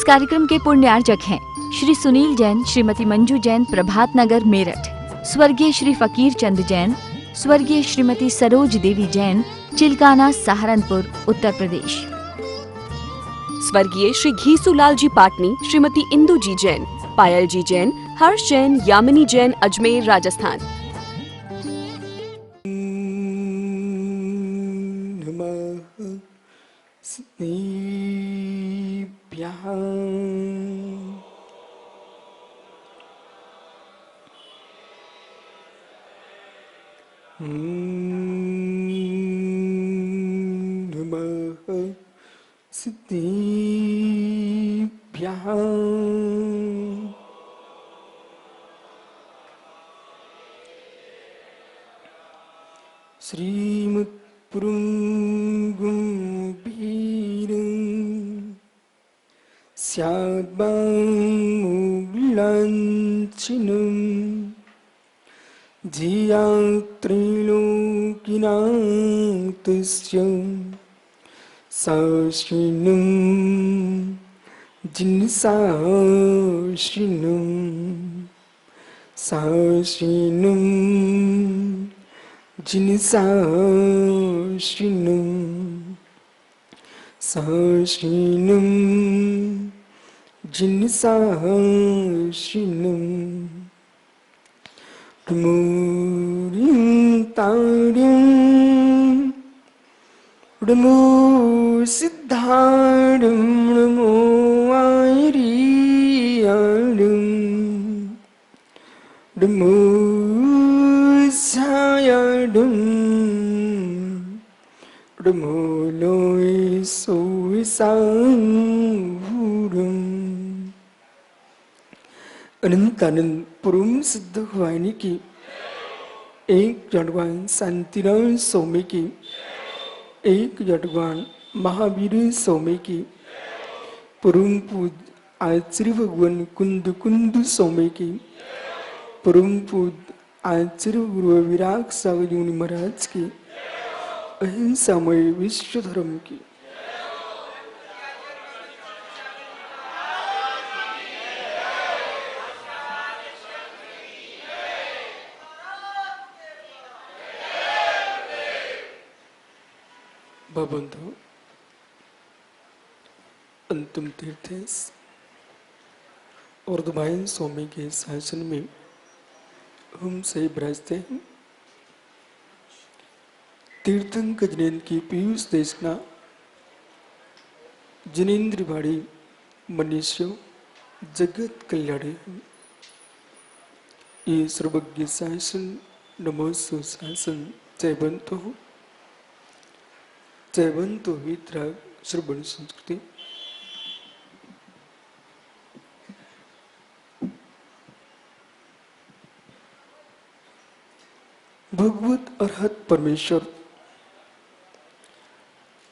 कार्यक्रम के पुण्यार्चक हैं श्री सुनील जैन, श्रीमती मंजू जैन, प्रभात नगर मेरठ। स्वर्गीय श्री फकीर चंद जैन, स्वर्गीय श्रीमती सरोज देवी जैन, चिलकाना, सहारनपुर, उत्तर प्रदेश। स्वर्गीय श्री घीसूलाल जी पाटनी, श्रीमती इंदू जी जैन, पायल जी जैन, हर्ष जैन, यामिनी जैन, अजमेर, राजस्थान। श्रीमत्पुरुंगुंभीरं स्याद्बामुलाञ्छिनं धिया त्रैलोक्यनां तस्य साश्विनं जिनसाश्विनं साश्विनं जिनसाश्विनं साश्विनं जिनसाश्विनं डमूरिं तारिं डमू सिद्धारं नमो आर्यारं डमू सायाडं डमू लोय सोयसांगुरं अनंतानंद पुरुम सिद्ध भवानी की, एक जड़वान शांतिराम स्वामी की, एक जड़वान महावीर स्वामी की, पुरुम पूज आचार्य भगवान कुंद कुंद स्वामी की, पुरुम पूज आचार्य गुरु विराग सागर मुनि महाराज की, अहिंसामय विश्व धर्म की। बंधु, अंतिम तीर्थ और दुबाइन स्वामी के शासन में हम सही विराजते हैं। तीर्थंकर जिनेन्द्र की पीयूष देशना जिनेन्द्र बाड़ी मनुष्य जगत कल्याणी ये सर्वज्ञ शासन नमोस्तु शासन जयवंतो वितराग श्रवण संस्कृति। भगवत अरहत परमेश्वर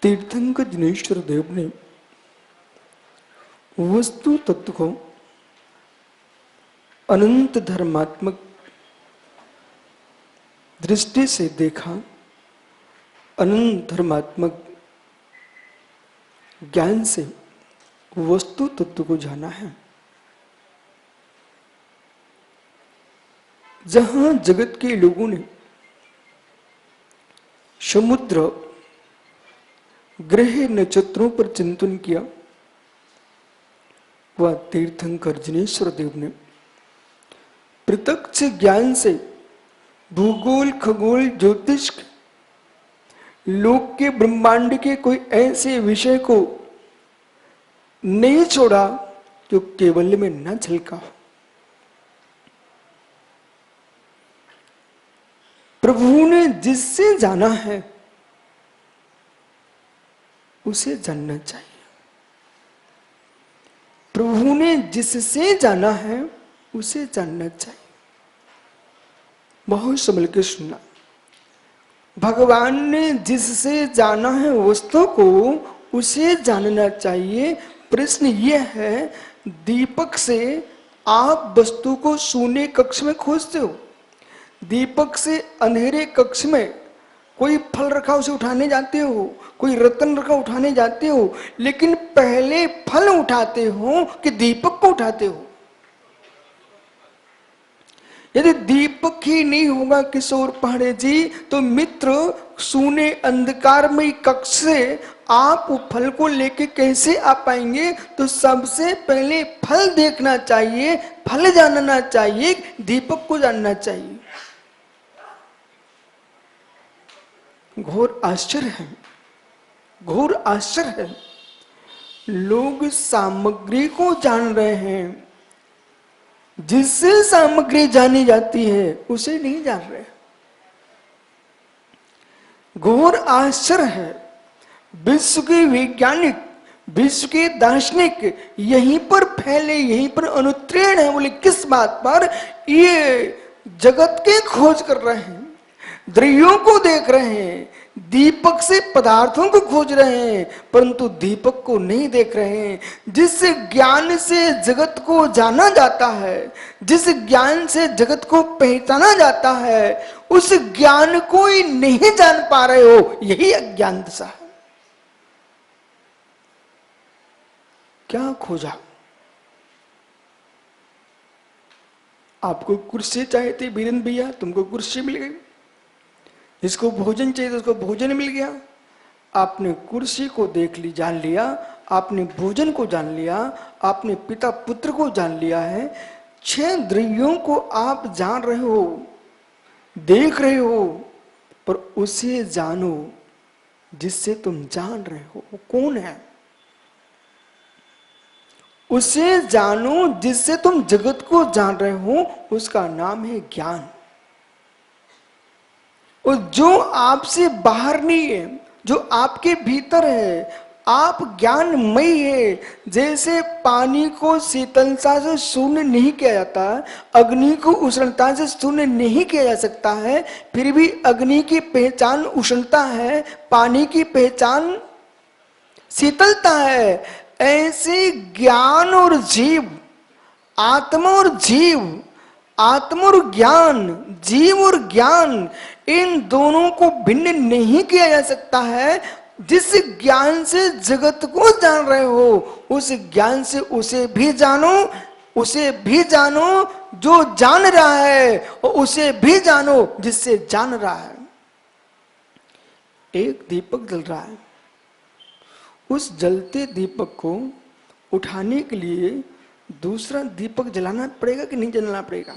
तीर्थंकर जिनेश्वर देव ने वस्तु तत्व को अनंत धर्मात्मक दृष्टि से देखा, अनंत धर्मात्मक ज्ञान से वस्तु तत्व को जाना है। जहां जगत के लोगों ने समुद्र, ग्रह, नक्षत्रों पर चिंतन किया, वह तीर्थंकर जिनेश्वर देव ने प्रत्यक्ष ज्ञान से भूगोल, खगोल, ज्योतिष, लोक के, ब्रह्मांड के कोई ऐसे विषय को नहीं छोड़ा जो केवल में न झलका हो। प्रभु ने जिससे जाना है उसे जानना चाहिए। प्रभु ने जिससे जाना है उसे जानना चाहिए। बहुत संभल के सुनना। भगवान ने जिससे जाना है वस्तु को उसे जानना चाहिए। प्रश्न यह है, दीपक से आप वस्तु को शून्य कक्ष में खोजते हो, दीपक से अंधेरे कक्ष में कोई फल रखा उसे उठाने जाते हो, कोई रत्न का उठाने जाते हो, लेकिन पहले फल उठाते हो कि दीपक को उठाते हो? यदि दीपक ही नहीं होगा किशोर पांडे जी, तो मित्र सूने अंधकारमय कक्ष से आप वो फल को लेके कैसे आ पाएंगे? तो सबसे पहले फल देखना चाहिए, फल जानना चाहिए, दीपक को जानना चाहिए। घोर आश्चर्य है, घोर आश्चर्य है। लोग सामग्री को जान रहे हैं, जिससे सामग्री जानी जाती है उसे नहीं जान रहे। घोर आश्चर्य है। विश्व के वैज्ञानिक, विश्व के दार्शनिक यहीं पर फैले, यहीं पर अनुत्तीर्ण है। बोले किस बात पर? ये जगत के खोज कर रहे हैं, द्रव्यों को देख रहे हैं, दीपक से पदार्थों को खोज रहे हैं, परंतु दीपक को नहीं देख रहे हैं। जिस ज्ञान से जगत को जाना जाता है, जिस ज्ञान से जगत को पहचाना जाता है, उस ज्ञान को ही नहीं जान पा रहे हो, यही अज्ञान दशा है। क्या खोजा? आपको कुर्सी चाहिए थी बीरेंद्र भैया, तुमको कुर्सी मिल गई। जिसको भोजन चाहिए था उसको भोजन मिल गया। आपने कुर्सी को देख ली, जान लिया, आपने भोजन को जान लिया, आपने पिता पुत्र को जान लिया है। 6 द्रव्यों को आप जान रहे हो, देख रहे हो, पर उसे जानो जिससे तुम जान रहे हो। वो कौन है? उसे जानो जिससे तुम जगत को जान रहे हो, उसका नाम है ज्ञान। और जो आपसे बाहर नहीं है, जो आपके भीतर है, आप ज्ञानमय है। जैसे पानी को शीतलता से शून्य नहीं किया जाता, अग्नि को उष्णता से शून्य नहीं किया जा सकता है, फिर भी अग्नि की पहचान उष्णता है, पानी की पहचान शीतलता है। ऐसे ज्ञान और जीव, आत्मा और जीव, आत्मा और ज्ञान, जीव और ज्ञान, इन दोनों को भिन्न नहीं किया जा सकता है। जिस ज्ञान से जगत को जान रहे हो, उस ज्ञान से उसे भी जानो, उसे भी जानो जो जान रहा है, और उसे भी जानो जिससे जान रहा है। एक दीपक जल रहा है, उस जलते दीपक को उठाने के लिए दूसरा दीपक जलाना पड़ेगा कि नहीं जलाना पड़ेगा?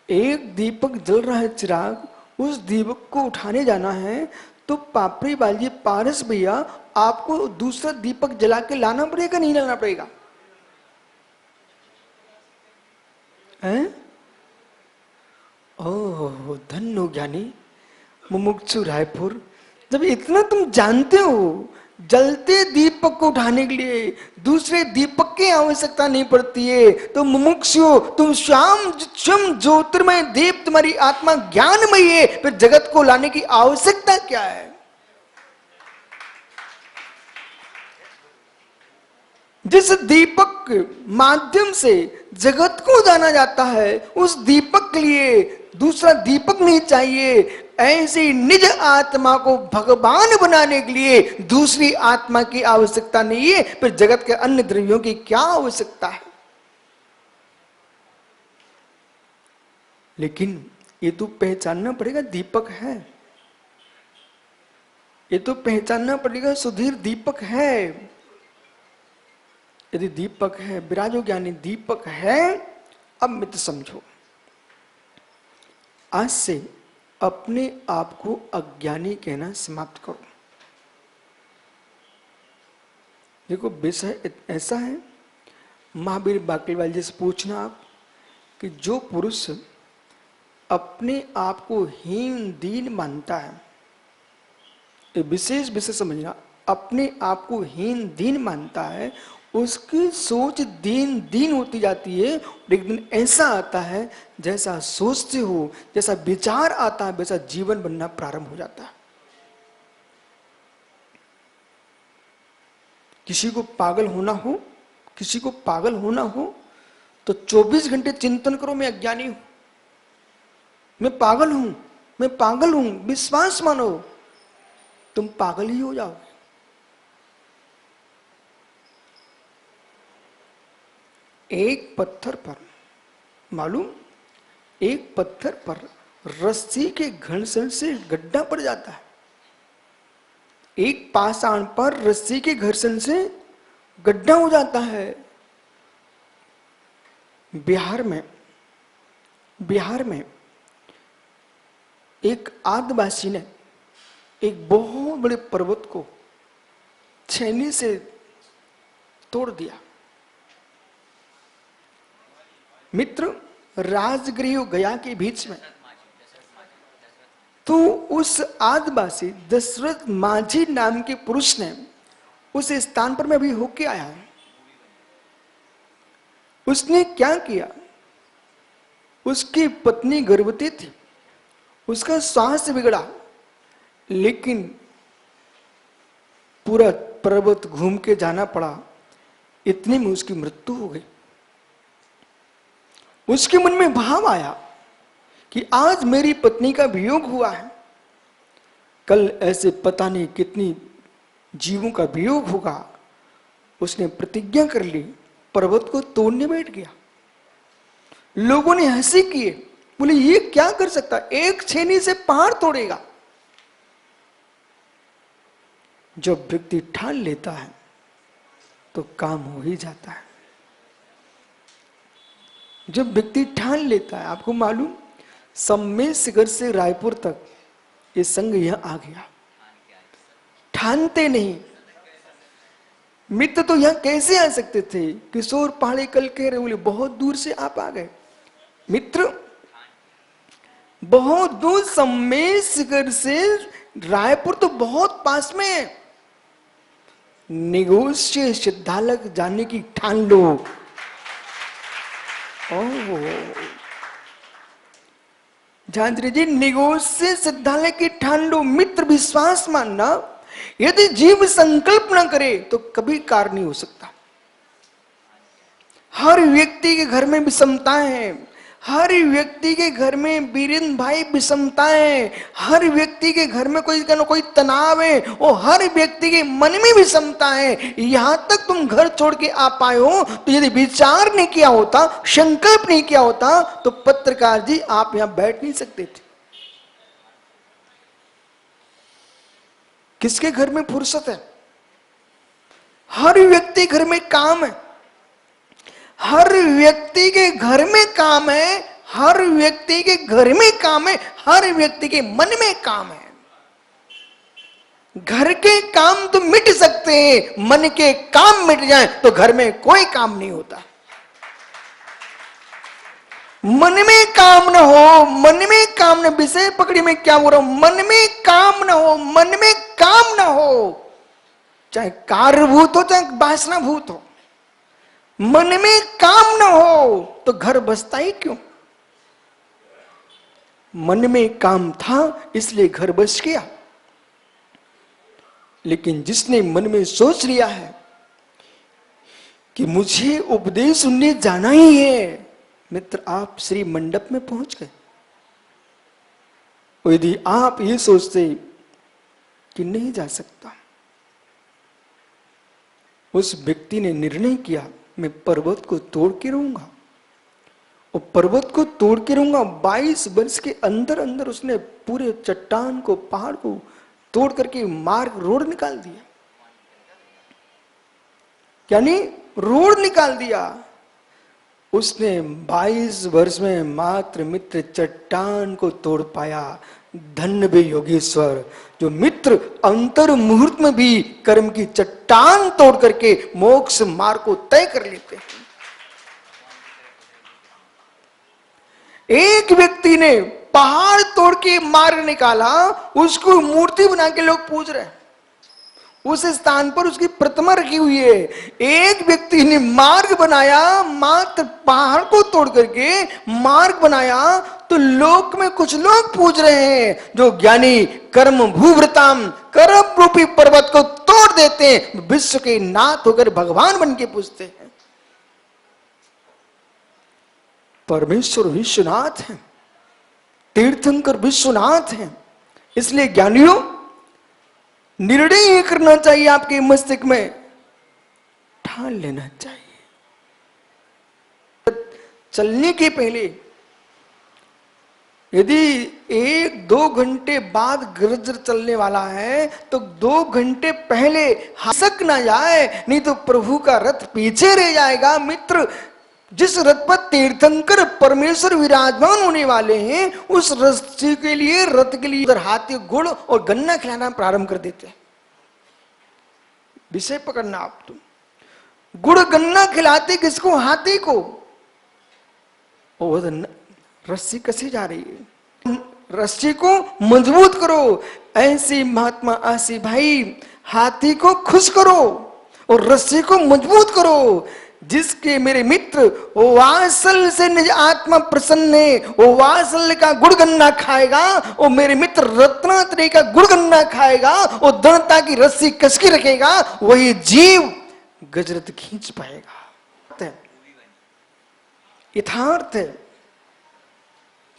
एक दीपक जल रहा है चिराग, उस दीपक को उठाने जाना है, तो पापड़ी बाजी पारस भैया आपको दूसरा दीपक जला के लाना पड़ेगा नहीं लाना पड़ेगा? हैं? ओह धन्य ज्ञानी मुमुक्षु रायपुर, जब इतना तुम जानते हो, जलते दीपक को उठाने के लिए दूसरे दीपक की आवश्यकता नहीं पड़ती है, तो मुमुक्षु तुम स्वयं ज्योतिर्मय दीप, तुम्हारी आत्मा ज्ञानमयी है, फिर जगत को लाने की आवश्यकता क्या है? जिस दीपक माध्यम से जगत को जाना जाता है, उस दीपक के लिए दूसरा दीपक नहीं चाहिए। ऐसे निज आत्मा को भगवान बनाने के लिए दूसरी आत्मा की आवश्यकता नहीं है, फिर जगत के अन्य द्रव्यों की क्या आवश्यकता है? लेकिन ये तो पहचानना पड़ेगा दीपक है, ये तो पहचानना पड़ेगा सुधीर दीपक है। यदि दीपक है, विराजो ज्ञानी दीपक है, अब मित्र समझो, आज से अपने आप को अज्ञानी कहना समाप्त करो। देखो विषय ऐसा है, महावीर बाकलीवाल जी से पूछना आप कि जो पुरुष अपने आप को हीन दीन मानता है, ये विशेष विषय समझना, अपने आप को हीन दीन मानता है, उसकी सोच दीन दीन होती जाती है। और एक दिन ऐसा आता है, जैसा सोचते हो, जैसा विचार आता है, वैसा जीवन बनना प्रारंभ हो जाता है। किसी को पागल होना हो, किसी को पागल होना हो, तो 24 घंटे चिंतन करो, मैं अज्ञानी हूं, मैं पागल हूं, मैं पागल हूं, विश्वास मानो, तुम पागल ही हो जाओगे। एक पत्थर पर, मालूम, एक पत्थर पर रस्सी के घर्षण से गड्ढा पड़ जाता है। एक पाषाण पर रस्सी के घर्षण से गड्ढा हो जाता है। बिहार में एक आदिवासी ने एक बहुत बड़े पर्वत को छेनी से तोड़ दिया। मित्र, राजगृह गया के बीच में, तो उस आदिवासी दशरथ माझी नाम के पुरुष ने उस स्थान पर मैं अभी होके आया हूं। उसने क्या किया, उसकी पत्नी गर्भवती थी, उसका स्वास्थ्य बिगड़ा, लेकिन पूरा पर्वत घूम के जाना पड़ा। इतने में उसकी मृत्यु हो गई। उसके मन में भाव आया कि आज मेरी पत्नी का वियोग हुआ है, कल ऐसे पता नहीं कितनी जीवों का वियोग होगा। उसने प्रतिज्ञा कर ली, पर्वत को तोड़ने बैठ गया। लोगों ने हंसी किए, बोले ये क्या कर सकता, एक छेनी से पहाड़ तोड़ेगा। जब व्यक्ति ठान लेता है तो काम हो ही जाता है। जब व्यक्ति ठान लेता है, आपको मालूम, सम्मेशगढ़ से रायपुर तक ये संघ यहां आ गया। ठानते नहीं, मित्र तो यहां कैसे आ सकते थे? किशोर पहाड़ी कल कह रहे, बोले बहुत दूर से आप आ गए। मित्र, बहुत दूर सम्मेशगढ़ से रायपुर तो बहुत पास में है। निगोष्य सिद्धालक जाने की ठान लो। झांझरी जी, निगोष्य सिद्धालय की ठान लो। मित्र, विश्वास मानना, यदि जीव संकल्प न करे तो कभी कार्य नहीं हो सकता। हर व्यक्ति के घर में विषमताएं हैं, हर व्यक्ति के घर में वीरेंद्र भाई विषमताएं, हर व्यक्ति के घर में कोई ना कोई तनाव है, और हर व्यक्ति के मन में विषमता है। यहां तक तुम घर छोड़ के आ पाए हो, तो यदि विचार नहीं किया होता, संकल्प नहीं किया होता, तो पत्रकार जी आप यहां बैठ नहीं सकते थे। किसके घर में फुर्सत है? हर व्यक्ति घर में काम है, हर व्यक्ति के घर में काम है, हर व्यक्ति के घर में काम है, हर व्यक्ति के मन में काम है। घर के काम तो मिट सकते हैं, मन के काम मिट जाए तो घर में कोई काम नहीं होता। मन में काम न हो, मन में काम न, विषय पकड़ी में क्या बोल रहा हूं, मन में काम न हो, मन में काम न हो, चाहे कार्यभूत हो चाहे वासनाभूत हो, मन में काम न हो तो घर बसता ही क्यों? मन में काम था इसलिए घर बस गया। लेकिन जिसने मन में सोच लिया है कि मुझे उपदेश सुनने जाना ही है, मित्र आप श्री मंडप में पहुंच गए। यदि आप ये सोचते कि नहीं जा सकता, उस व्यक्ति ने निर्णय किया मैं पर्वत को तोड़ के रहूंगा, और पर्वत को तोड़ के रहूंगा। 22 वर्ष के अंदर अंदर उसने पूरे चट्टान को, पहाड़ को तोड़ करके मार्ग, रोड निकाल दिया। यानी रोड निकाल दिया उसने। 22 वर्ष में मात्र मित्र चट्टान को तोड़ पाया। धन्य वे योगेश्वर जो मित्र अंतर मुहूर्त में भी कर्म की चट्टान तोड़ करके मोक्ष मार्ग को तय कर लेते हैं। एक व्यक्ति ने पहाड़ तोड़ के मार्ग निकाला, उसको मूर्ति बना के लोग पूज रहे हैं, उस स्थान पर उसकी प्रतिमा रखी हुई है। एक व्यक्ति ने मार्ग बनाया, मात्र पहाड़ को तोड़ करके मार्ग बनाया, तो लोक में कुछ लोग पूज रहे हैं जो ज्ञानी कर्म भूभृताम, कर्म रूपी पर्वत को तोड़ देते हैं, विश्व के नाथ होकर भगवान बन के पूजते हैं। परमेश्वर विश्वनाथ है, तीर्थंकर विश्वनाथ है। इसलिए ज्ञानियों, निर्णय ये करना चाहिए, आपके मस्तिष्क में ठान लेना चाहिए। चलने के पहले यदि 1-2 घंटे बाद गरज चलने वाला है तो 2 घंटे पहले हसक ना जाए, नहीं तो प्रभु का रथ पीछे रह जाएगा। मित्र, जिस रथ पर तीर्थंकर परमेश्वर विराजमान होने वाले हैं, उस रथ के लिए उधर हाथी गुड़ और गन्ना खिलाना प्रारंभ कर देते हैं। विषय पकड़ना आप, तुम गुड़ गन्ना खिलाते किसको? हाथी को। और रस्सी कसी जा रही है, रस्सी को मजबूत करो। ऐसी महात्मा आसी भाई, हाथी को खुश करो और रस्सी को मजबूत करो। जिसके मेरे मित्र वो वात्सल्य से निज आत्मा प्रसन्न है, वो वात्सल्य का गुड़ गन्ना खाएगा। और मेरे मित्र रत्नात्रय का गुड़ गन्ना खाएगा और दृढ़ता की रस्सी कसके रखेगा, वही जीव गजरत खींच पाएगा। यथार्थ है।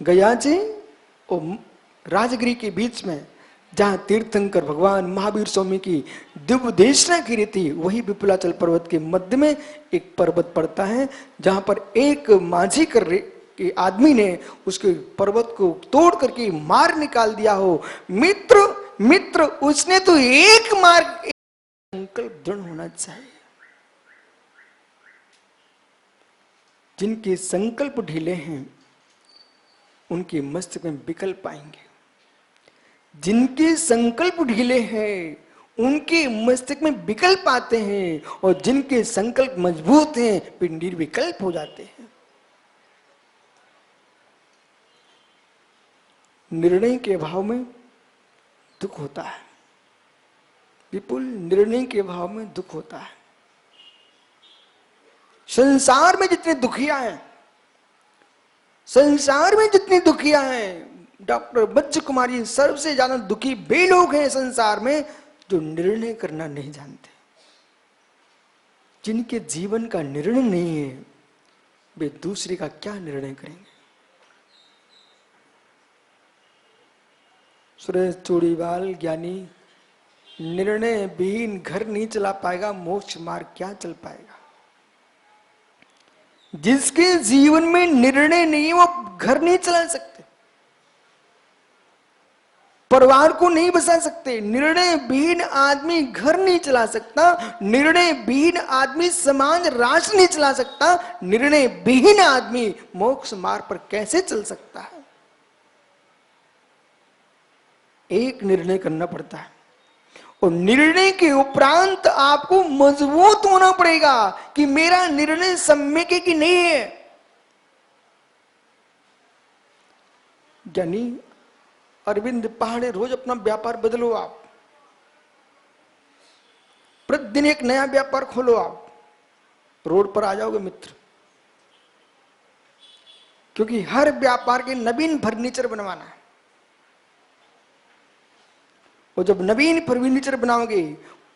गया जी और राजगिरी के बीच में जहां तीर्थंकर भगवान महावीर स्वामी की दिव्य देशना की रीति, वही विपुलाचल पर्वत के मध्य में एक पर्वत पड़ता है, जहां पर एक माझी के आदमी ने उसके पर्वत को तोड़ करके मार निकाल दिया हो। मित्र उसने तो एक मार्ग, संकल्प दृढ़ होना चाहिए। जिनके संकल्प ढीले हैं उनके मस्तिष्क में विकल्प आएंगे। जिनके संकल्प ढीले हैं उनके मस्तिष्क में विकल्प आते हैं, और जिनके संकल्प मजबूत हैं वे निर्विकल्प हो जाते हैं। निर्णय के अभाव में दुख होता है, विपुल निर्णय के अभाव में दुख होता है। संसार में जितने दुखिया हैं, संसार में जितनी दुखिया हैं, डॉक्टर बच्चू कुमारी सबसे ज्यादा दुखी वे लोग हैं संसार में जो निर्णय करना नहीं जानते। जिनके जीवन का निर्णय नहीं है, वे दूसरे का क्या निर्णय करेंगे। सुरेश चूड़ीवाल ज्ञानी, निर्णय विहीन घर नहीं चला पाएगा, मोक्ष मार्ग क्या चल पाएगा। जिसके जीवन में निर्णय नहीं, वो घर नहीं चला सकते, परिवार को नहीं बसा सकते। निर्णय विहीन आदमी घर नहीं चला सकता, निर्णय विहीन आदमी समाज राष्ट्र नहीं चला सकता, निर्णय विहीन आदमी मोक्ष मार्ग पर कैसे चल सकता है। एक निर्णय करना पड़ता है, और निर्णय के उपरांत आपको मजबूत होना पड़ेगा कि मेरा निर्णय सम्यक की नहीं है। ज्ञानी अरविंद पहाड़े रोज अपना व्यापार बदलो, आप प्रतिदिन एक नया व्यापार खोलो, आप रोड पर आ जाओगे मित्र। क्योंकि हर व्यापार के नवीन फर्नीचर बनवाना है, और जब नवीन फर्नीचर बनाओगे,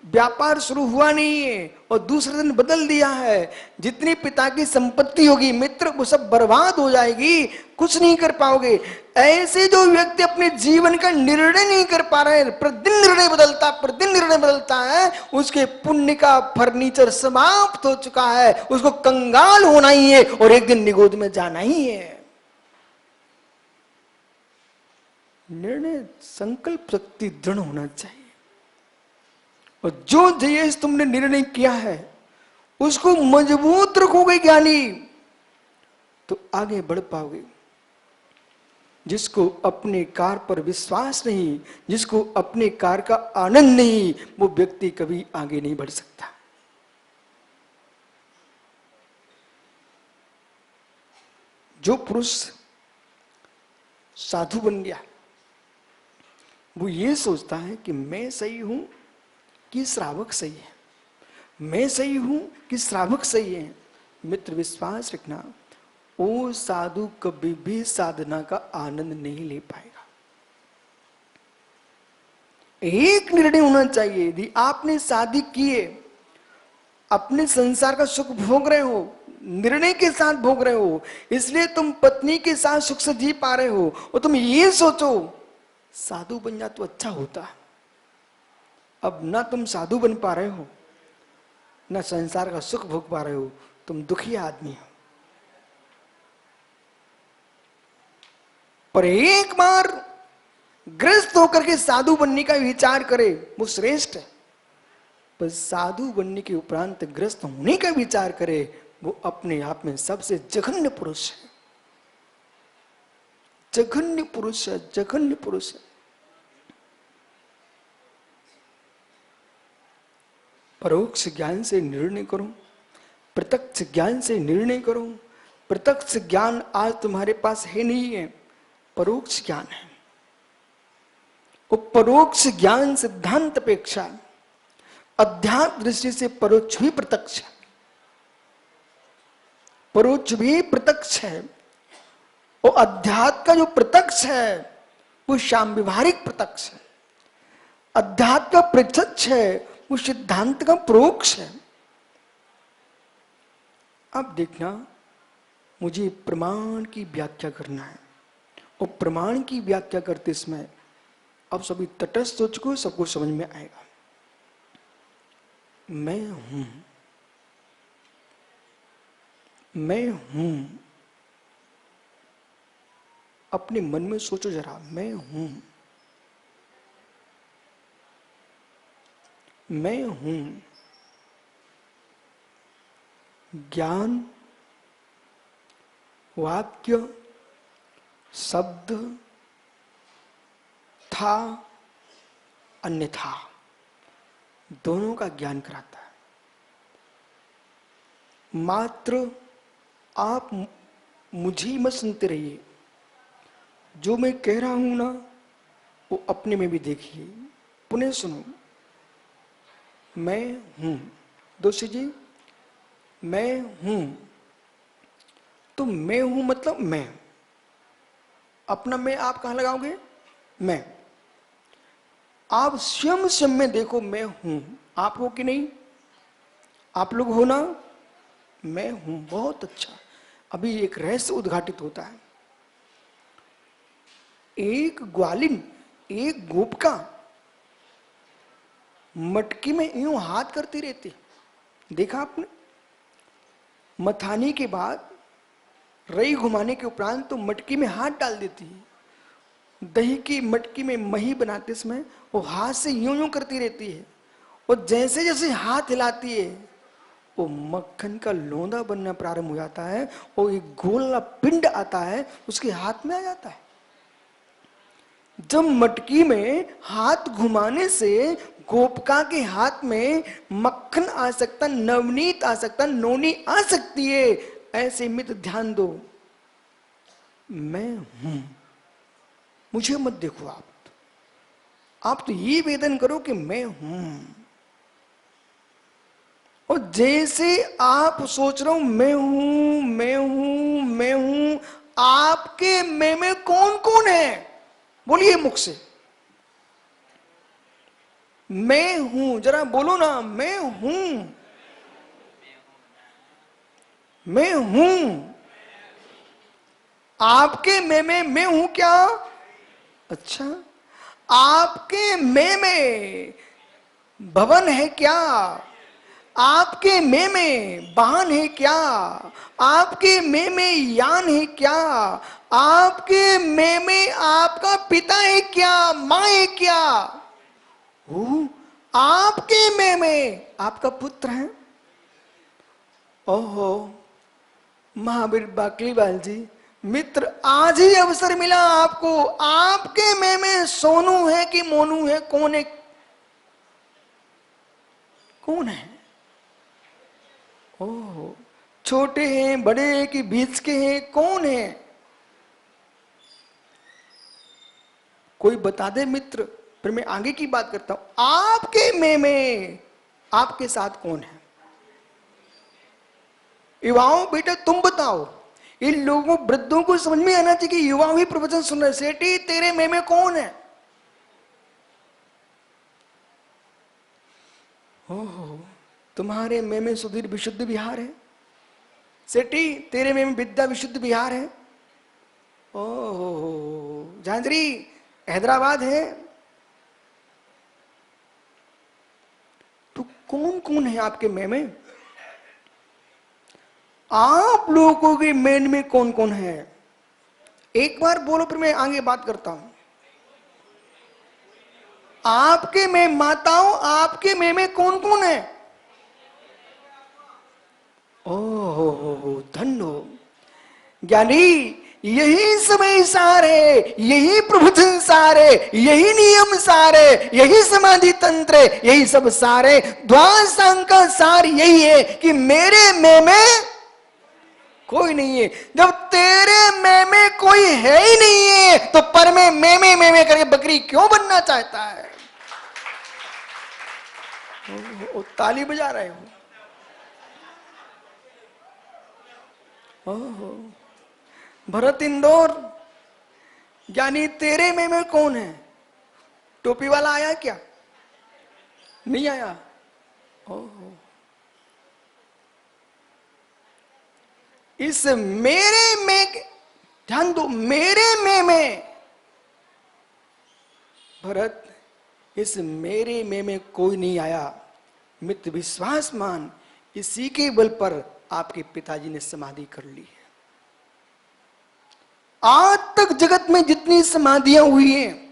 व्यापार शुरू हुआ नहीं है और दूसरे दिन बदल दिया है, जितनी पिता की संपत्ति होगी मित्र वो सब बर्बाद हो जाएगी, कुछ नहीं कर पाओगे। ऐसे जो व्यक्ति अपने जीवन का निर्णय नहीं कर पा रहे हैं, प्रतिदिन निर्णय बदलता है, उसके पुण्य का फर्नीचर समाप्त हो चुका है, उसको कंगाल होना ही है और एक दिन निगोद में जाना ही है। निर्णय संकल्प शक्ति दृढ़ होना चाहिए, और जो जयेश तुमने निर्णय किया है उसको मजबूत रखोगे ज्ञानी, तो आगे बढ़ पाओगे। जिसको अपने कार्य पर विश्वास नहीं, जिसको अपने कार्य का आनंद नहीं, वो व्यक्ति कभी आगे नहीं बढ़ सकता। जो पुरुष साधु बन गया वो ये सोचता है कि मैं सही हूं कि श्रावक सही है, मैं सही हूं कि श्रावक सही है। मित्र विश्वास रखना, वो साधु कभी भी साधना का आनंद नहीं ले पाएगा। एक निर्णय होना चाहिए, यदि आपने शादी की है, अपने संसार का सुख भोग रहे हो, निर्णय के साथ भोग रहे हो, इसलिए तुम पत्नी के साथ सुख से जी पा रहे हो, और तुम ये सोचो साधु बन जा तो अच्छा होता। अब ना तुम साधु बन पा रहे हो, ना संसार का सुख भोग पा रहे हो, तुम दुखी आदमी हो। पर एक बार गृहस्थ होकर के साधु बनने का विचार करे, वो श्रेष्ठ है। पर साधु बनने के उपरांत गृहस्थ होने का विचार करे, वो अपने आप में सबसे जघन्य पुरुष है। जघन्य पुरुष है, जघन्य पुरुष है। परोक्ष ज्ञान से निर्णय करो, प्रत्यक्ष ज्ञान से निर्णय करो। प्रत्यक्ष ज्ञान आज तुम्हारे पास है नहीं है, परोक्ष ज्ञान है। वो परोक्ष ज्ञान सिद्धांत अपेक्षा अध्यात्म दृष्टि से परोक्ष भी प्रत्यक्ष है। परोक्ष भी प्रत्यक्ष है। वो अध्यात्म का जो प्रत्यक्ष है वो शाम व्यवहारिक प्रत्यक्ष है। अध्यात्म का प्रत्यक्ष है वो सिद्धांत का परोक्ष है। अब देखना, मुझे प्रमाण की व्याख्या करना है, और प्रमाण की व्याख्या करते समय अब सभी तटस्थ हो चुके हो, सबको समझ में आएगा। मैं हूं, मैं हूं। अपने मन में सोचो जरा, मैं हूं, मैं हूं। ज्ञान, वाक्य, शब्द, था, अन्यथा, दोनों का ज्ञान कराता है। मात्र आप मुझे मत सुनते रहिए, जो मैं कह रहा हूं ना वो अपने में भी देखिए, पुनः सुनो। मैं हूं, दोषी जी, मैं हूं, तो मैं हूं मतलब मैं। अपना मैं आप कहां लगाओगे? मैं। आप स्वयं स्वयं में देखो, मैं हूं। आप हो कि नहीं? आप लोग हो ना? मैं हूं, बहुत अच्छा। अभी एक रहस्य उद्घाटित होता है। एक ग्वालिन, एक गोपिका मटकी में यूं हाथ करती रहती, देखा आपने? मथाने के बाद रई घुमाने के उपरांत तो मटकी में हाथ डाल देती है। दही की मटकी में मही बनाते समय वो हाथ से यूं यूं करती रहती है, और जैसे जैसे हाथ हिलाती है वो मक्खन का लोंदा बनना प्रारंभ हो जाता है, और एक गोला पिंड आता है उसके हाथ में आ जाता है। जब मटकी में हाथ घुमाने से गोपिका के हाथ में मक्खन आ सकता, नवनीत आ सकता, नोनी आ सकती है, ऐसे मित्र ध्यान दो। मैं हूं, मुझे मत देखो आप तो ये वेदन करो कि मैं हूं। और जैसे आप सोच रहे हो मैं हूं, मैं हूं, मैं हूं, आपके मैं में कौन कौन है? बोलिए मुख से, मैं हूं, जरा बोलो ना, मैं हूं, मैं हूं। आपके मैं हूं क्या? अच्छा, आपके में भवन है क्या? आपके में वाहन है क्या? आपके में यान है क्या? आपके में आपका पिता है क्या, मां है क्या? आपके में आपका पुत्र है। ओहो, महावीर बाकलीवाल जी, मित्र, आज ही अवसर मिला आपको। आपके में सोनू है कि मोनू है? कौन है? कौन है? ओह, छोटे हैं, बड़े हैं कि बीच के हैं? कौन है? कोई बता दे मित्र, फिर मैं आगे की बात करता हूं। आपके में आपके साथ कौन है? युवाओं, बेटा तुम बताओ। इन लोगों, वृद्धों को समझ में आना चाहिए कि युवा ही प्रवचन सुन रहे। सेठी, तेरे में कौन है? ओहो, तुम्हारे में सुधीर विशुद्ध विहार है। सेठी, तेरे में विद्या विशुद्ध विहार है। ओहो, झांझरी हैदराबाद है। कौन कौन है आपके मैं में? आप लोगों के मैन में कौन कौन है? एक बार बोलो, फिर मैं आगे बात करता हूं। आपके में माताओं, आपके में कौन कौन है? ओ धन्य हो ज्ञानी, यही समय सार है, यही प्रभु संसार है, यही नियम सार है, यही समाधि तंत्र है, यही सब सार है। द्वादशांग का सार यही है कि मेरे में कोई नहीं है। जब तेरे में कोई है ही नहीं है तो पर में मैं करके बकरी क्यों बनना चाहता है? ओ, ताली बजा रहे हो? ओहो भरत इंदौर, यानी तेरे में कौन है? टोपी वाला आया क्या? नहीं आया? ओहो, इस मेरे में ध्यान दो, मेरे में भरत, इस मेरे में कोई नहीं आया। मित्र विश्वास मान, इसी के बल पर आपके पिताजी ने समाधि कर ली है। आज तक जगत में जितनी समाधियां हुई हैं,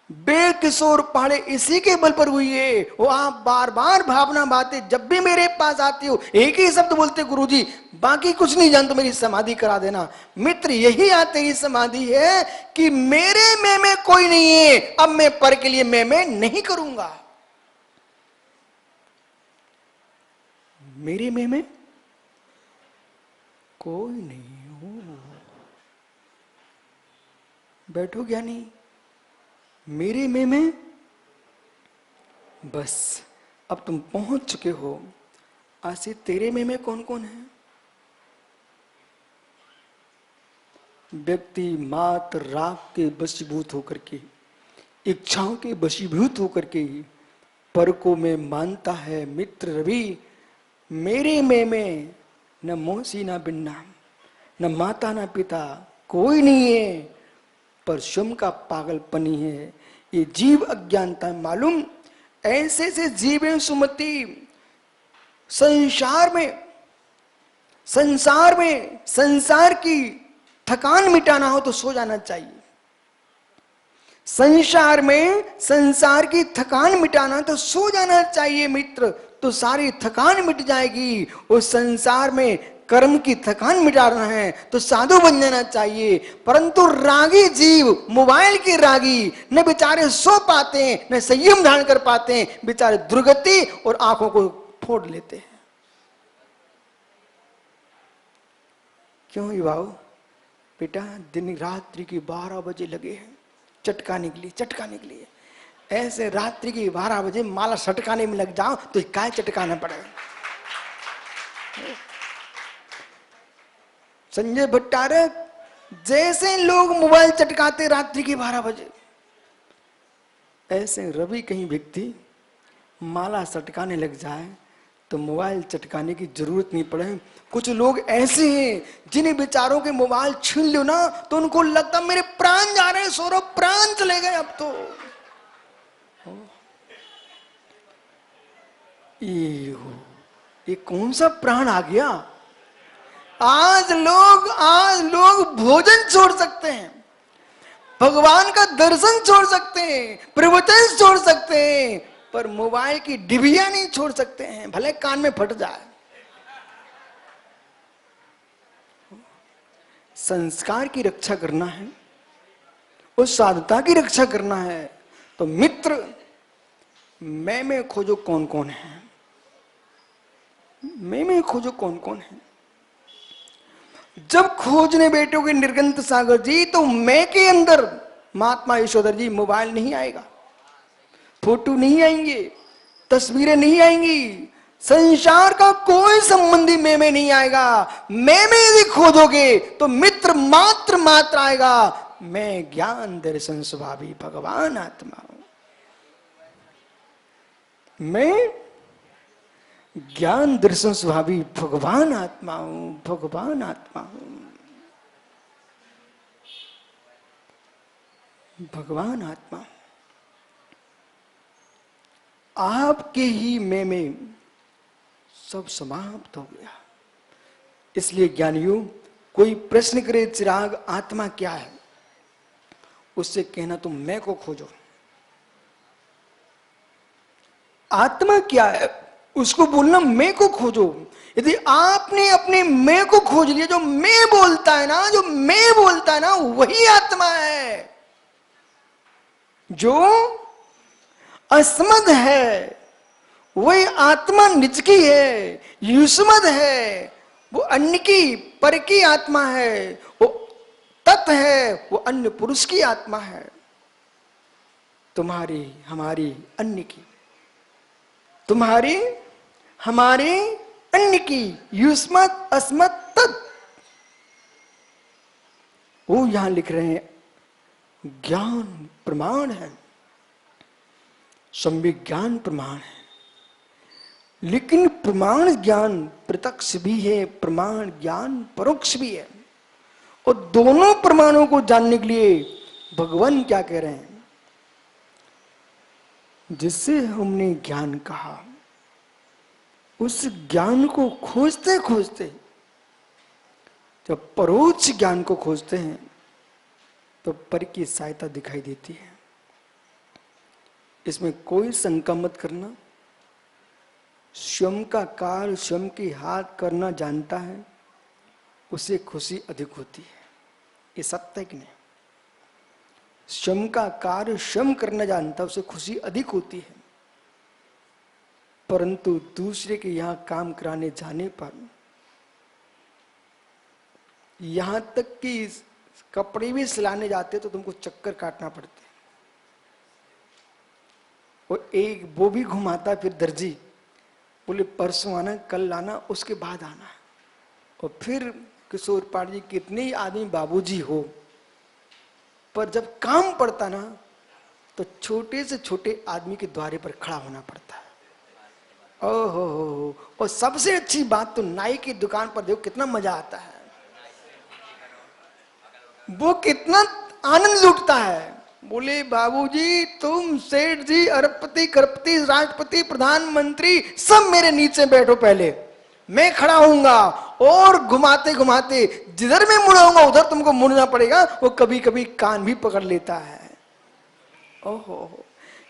बेकिशोर पहाड़े इसी के बल पर हुई है। वो आप बार बार भावना बातें जब भी मेरे पास आती हो एक ही शब्द बोलते, गुरुजी बाकी कुछ नहीं जानते, मेरी समाधि करा देना। मित्र यही आते ही समाधि है कि मेरे में कोई नहीं है, अब मैं पर के लिए मैं नहीं करूंगा। मेरे में कोई नहीं हो। बैठो ज्ञानी, मेरे में बस अब तुम पहुंच चुके हो। आज से तेरे में कौन कौन है? व्यक्ति मात्र राग के वशीभूत होकर के, इच्छाओं के वशीभूत होकर के पर को मैं मानता है। मित्र रवि, मेरे में न मौसी न बिन्ना, न माता न पिता कोई नहीं है, पर स्वयं का पागलपनी है। ये जीव अज्ञानता मालूम। ऐसे से जीव हैं सुमति, संसार में संसार की थकान मिटाना हो तो सो जाना चाहिए। संसार में संसार की थकान मिटाना तो सो जाना चाहिए मित्र, तो सारी थकान मिट जाएगी। उस संसार में कर्म की थकान मिटाना है तो साधु बन जाना चाहिए। परंतु रागी जीव, मोबाइल के रागी, न बेचारे सो पाते हैं, न संयम धारण कर पाते हैं, बेचारे दुर्गति और आंखों को फोड़ लेते हैं। क्यों युवाओं? बेटा दिन रात्रि की 12 बजे लगे हैं, चटका निकली है। ऐसे रात्रि की 12 बजे माला सटकाने में लग जाओ तो काय चटकाना पड़ेगा। संजय भट्टारक जैसे लोग मोबाइल चटकाते रात्रि के 12 बजे, ऐसे रवि कहीं व्यक्ति माला सटकाने लग जाए तो मोबाइल चटकाने की जरूरत नहीं पड़े। कुछ लोग ऐसे हैं जिन्हें बेचारों के मोबाइल छीन लो ना तो उनको लगता मेरे प्राण जा रहे हैं, सौरभ प्राण चले गए अब तो। ये कौन सा प्राण आ गया? आज लोग भोजन छोड़ सकते हैं, भगवान का दर्शन छोड़ सकते हैं, प्रवचन छोड़ सकते हैं, पर मोबाइल की डिबिया नहीं छोड़ सकते हैं, भले कान में फट जाए। संस्कार की रक्षा करना है, उस साधुता की रक्षा करना है, तो मित्र मैं खोजो कौन कौन है। मैं खोजो कौन कौन है। जब खोजने बैठोगे निर्गंत सागर जी तो मैं के अंदर महात्मा यशोधर जी मोबाइल नहीं आएगा, फोटो नहीं आएंगे, तस्वीरें नहीं आएंगी, संसार का कोई संबंधी मैं में नहीं आएगा। मैं यदि खोजोगे तो मित्र मात्र आएगा। मैं ज्ञान दर्शन स्वभावी भगवान आत्मा हूं। मैं ज्ञान दर्शन स्वभावी भगवान आत्मा हूं, भगवान आत्मा हूं, भगवान आत्मा। आपके ही मैं में सब समाप्त हो गया। इसलिए ज्ञानियों, कोई प्रश्न करे चिराग आत्मा क्या है, उससे कहना तुम मैं को खोजो। आत्मा क्या है उसको बोलना मैं को खोजो। यदि आपने अपने मैं को खोज लिया, जो मैं बोलता है ना, जो मैं बोलता है ना, वही आत्मा है। जो अस्मद है वही आत्मा निज की है, युष्मद है वो अन्य की पर की आत्मा है, वो तत् है वो अन्य पुरुष की आत्मा है। तुम्हारी हमारी अन्य की, तुम्हारी हमारे अन्य की, युष्मत अस्मत तत्। वो यहां लिख रहे हैं ज्ञान प्रमाण है, सम्यक ज्ञान प्रमाण है। लेकिन प्रमाण ज्ञान प्रत्यक्ष भी है, प्रमाण ज्ञान परोक्ष भी है। और दोनों प्रमाणों को जानने के लिए भगवान क्या कह रहे हैं, जिससे हमने ज्ञान कहा, उस ज्ञान को खोजते खोजते जब परोक्ष ज्ञान को खोजते हैं तो पर की सहायता दिखाई देती है। इसमें कोई शंका मत करना। स्वयं का कार्य स्वयं के हाथ करना जानता है, उसे खुशी अधिक होती है। ये सत्य है कि नहीं? स्वयं का कार्य स्वयं करना जानता है, उसे खुशी अधिक होती है। परंतु दूसरे के यहां काम कराने जाने पर, यहां तक कि कपड़े भी सिलाने जाते तो तुमको चक्कर काटना पड़ते। और एक वो भी घुमाता फिर दर्जी, बोले परसों आना, कल लाना, उसके बाद आना। और फिर किशोर पाठ जी, कितने आदमी बाबूजी हो, पर जब काम पड़ता ना तो छोटे से छोटे आदमी के द्वारे पर खड़ा होना पड़ता है। ओहो, और सबसे अच्छी बात तो नाई की दुकान पर देखो कितना मजा आता है, वो कितना आनंद लुटता है। बोले बाबूजी तुम सेठ जी, अरबपति, करोड़पति, राष्ट्रपति, प्रधानमंत्री सब मेरे नीचे बैठो, पहले मैं खड़ा होऊंगा और घुमाते घुमाते जिधर मैं मुड़ाऊंगा उधर तुमको मुड़ना पड़ेगा। वो कभी कभी कान भी पकड़ लेता है। ओहो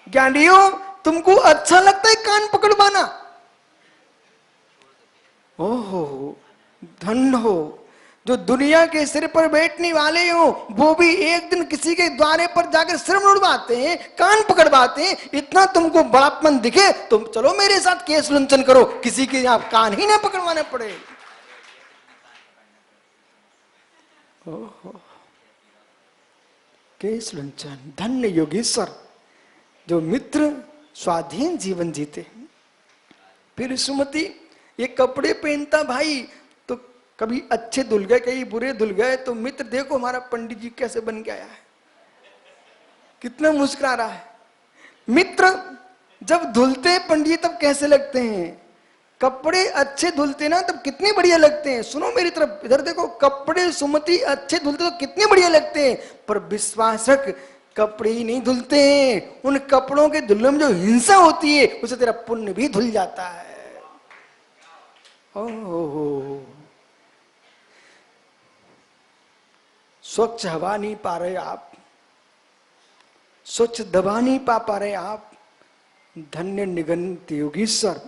ज्ञानियों, तुमको अच्छा लगता है कान पकड़वाना? ओहो धन्य हो जो दुनिया के सिर पर बैठने वाले हो, वो भी एक दिन किसी के द्वारे पर जाकर सिर मुड़वाते हैं, कान पकड़वाते हैं। इतना तुमको बड़ापन दिखे, तुम चलो मेरे साथ केस लुंचन करो, किसी के आप कान ही ना पकड़वाने पड़े। ओहो केस लुंचन। धन्य योगेश्वर जो मित्र स्वाधीन जीवन जीते। फिर सुमति, ये कपड़े पहनता भाई तो कभी अच्छे धुल गए, कहीं बुरे धुल गए, तो मित्र देखो हमारा पंडित जी कैसे बन के आया है, कितना मुस्कुरा रहा है। मित्र जब धुलते हैं पंडित जी तब कैसे लगते हैं, कपड़े अच्छे धुलते ना तब कितने बढ़िया लगते हैं। सुनो मेरी तरफ, इधर देखो, कपड़े सुमति अच्छे धुलते तो कितने बढ़िया लगते हैं। पर विश्वास रख, कपड़े ही नहीं धुलते हैं, उन कपड़ों के धुलने में जो हिंसा होती है उसे तेरा पुण्य भी धुल जाता है। ओहो स्वच्छ हवा नहीं पा रहे आप, स्वच्छ दवा नहीं पा रहे आप। धन्य निगंत योगीश्वर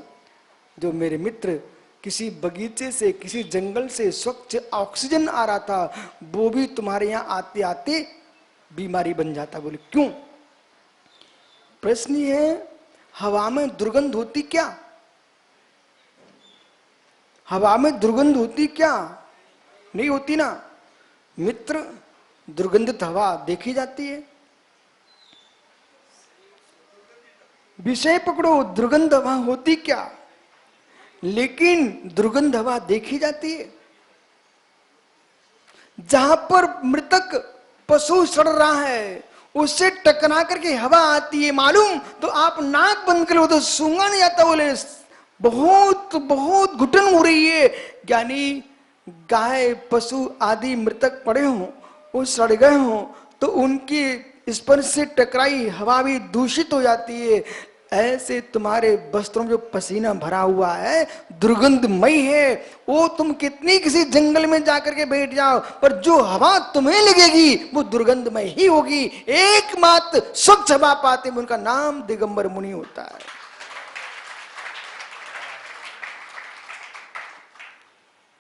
जो मेरे मित्र किसी बगीचे से, किसी जंगल से स्वच्छ ऑक्सीजन आ रहा था, वो भी तुम्हारे यहां आते आते बीमारी बन जाता। बोले क्यों? प्रश्न ये है, हवा में दुर्गंध होती क्या? हवा में दुर्गंध होती क्या? नहीं होती ना मित्र। दुर्गंधित हवा देखी जाती है। विषय पकड़ो, दुर्गंध हवा होती क्या? लेकिन दुर्गंध हवा देखी जाती है। जहां पर मृतक पशु सड़ रहा है उससे टकरा करके हवा आती है, मालूम? तो आप नाक बंद कर लो तो सूंघा नहीं आता। बोले बहुत बहुत घुटन हो रही है। यानी गाय पशु आदि मृतक पड़े हों, वो सड़ गए हों, तो उनकी स्पर्श से टकराई हवा भी दूषित हो जाती है। ऐसे तुम्हारे वस्त्रों में जो पसीना भरा हुआ है दुर्गंधमय है, वो तुम कितनी किसी जंगल में जाकर के बैठ जाओ, पर जो हवा तुम्हें लगेगी वो दुर्गंधमय ही होगी। एकमात्र स्वच्छ हवा पाते हैं, उनका नाम दिगंबर मुनि होता है।